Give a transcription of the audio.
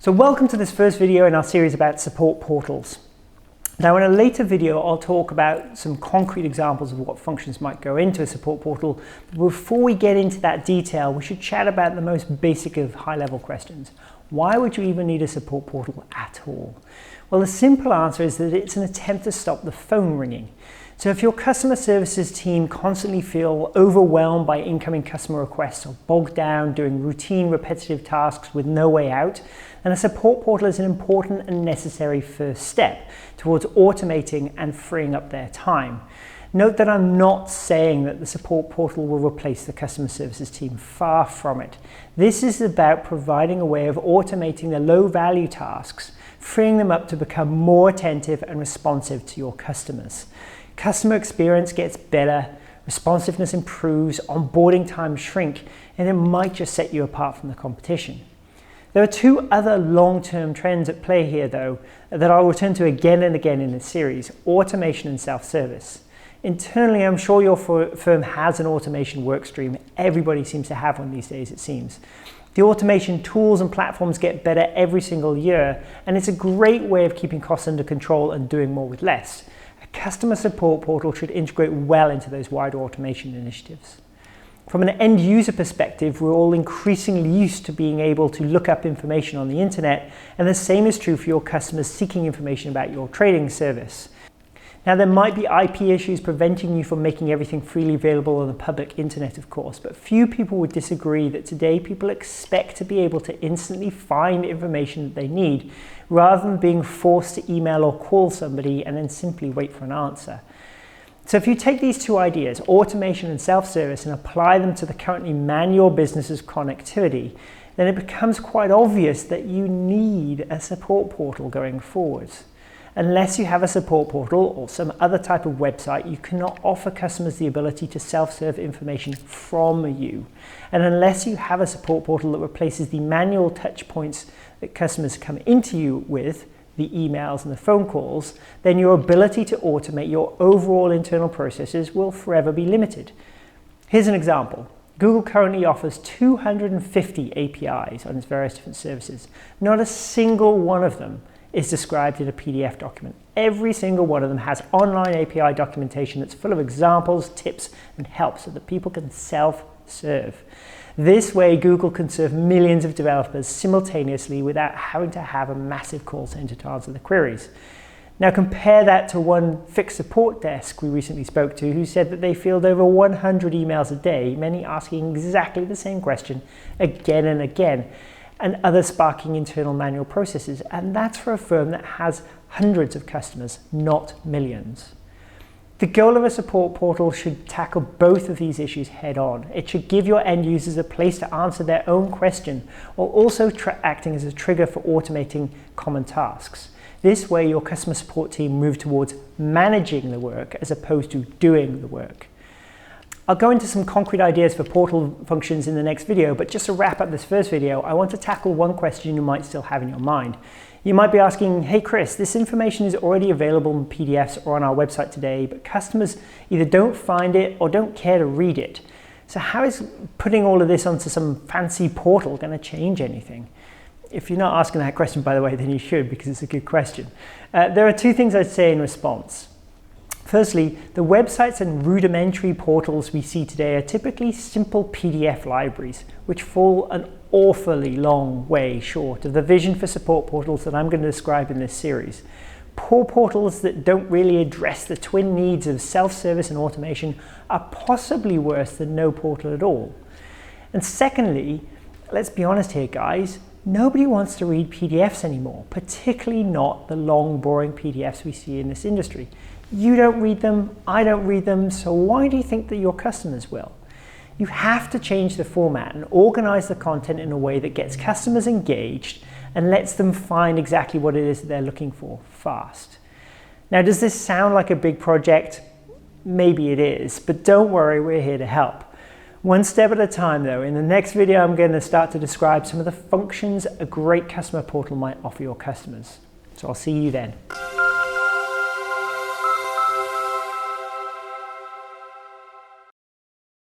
So welcome to this first video in our series about support portals. Now in a later video I'll talk about some concrete examples of what functions might go into a support portal. But before we get into that detail, we should chat about the most basic of high-level questions. Why would you even need a support portal at all? Well, the simple answer is that it's an attempt to stop the phone ringing. So if your customer services team constantly feel overwhelmed by incoming customer requests or bogged down doing routine repetitive tasks with no way out, then a support portal is an important and necessary first step towards automating and freeing up their time. Note that I'm not saying that the support portal will replace the customer services team, far from it. This is about providing a way of automating the low-value tasks, freeing them up to become more attentive and responsive to your customers. Customer experience gets better, responsiveness improves, onboarding times shrink, and it might just set you apart from the competition. There are two other long-term trends at play here, though, that I'll return to again and again in this series: automation and self-service. Internally, I'm sure your firm has an automation workstream. Everybody seems to have one these days, it seems. The automation tools and platforms get better every single year, and it's a great way of keeping costs under control and doing more with less. A customer support portal should integrate well into those wider automation initiatives. From an end user perspective, we're all increasingly used to being able to look up information on the internet, and the same is true for your customers seeking information about your trading service. Now, there might be IP issues preventing you from making everything freely available on the public internet, of course, but few people would disagree that today people expect to be able to instantly find information that they need, rather than being forced to email or call somebody and then simply wait for an answer. So if you take these two ideas, automation and self-service, and apply them to the currently manual business's connectivity, then it becomes quite obvious that you need a support portal going forwards. Unless you have a support portal or some other type of website, you cannot offer customers the ability to self-serve information from you. And unless you have a support portal that replaces the manual touch points that customers come into you with, the emails and the phone calls, then your ability to automate your overall internal processes will forever be limited. Here's an example. Google currently offers 250 APIs on its various different services. Not a single one of them is described in a PDF document. Every single one of them has online API documentation that's full of examples, tips, and help so that people can self-serve. This way, Google can serve millions of developers simultaneously without having to have a massive call center to answer the queries. Now compare that to one fixed support desk we recently spoke to, who said that they field over 100 emails a day, many asking exactly the same question again and again, and others sparking internal manual processes. And that's for a firm that has hundreds of customers, not millions. The goal of a support portal should tackle both of these issues head on. It should give your end users a place to answer their own question, while also acting as a trigger for automating common tasks. This way, your customer support team move towards managing the work as opposed to doing the work. I'll go into some concrete ideas for portal functions in the next video, but just to wrap up this first video, I want to tackle one question you might still have in your mind. You might be asking, hey Chris, this information is already available in PDFs or on our website today, but customers either don't find it or don't care to read it. So how is putting all of this onto some fancy portal going to change anything? If you're not asking that question, by the way, then you should, because it's a good question. There are two things I'd say in response. Firstly, the websites and rudimentary portals we see today are typically simple PDF libraries, which fall an awfully long way short of the vision for support portals that I'm going to describe in this series. Poor portals that don't really address the twin needs of self-service and automation are possibly worse than no portal at all. And secondly, let's be honest here, guys, nobody wants to read PDFs anymore, particularly not the long, boring PDFs we see in this industry. You don't read them, I don't read them, so why do you think that your customers will? You have to change the format and organize the content in a way that gets customers engaged and lets them find exactly what it is that they're looking for fast. Now, does this sound like a big project? Maybe it is, but don't worry, we're here to help. One step at a time though. In the next video, I'm going to start to describe some of the functions a great customer portal might offer your customers. So I'll see you then.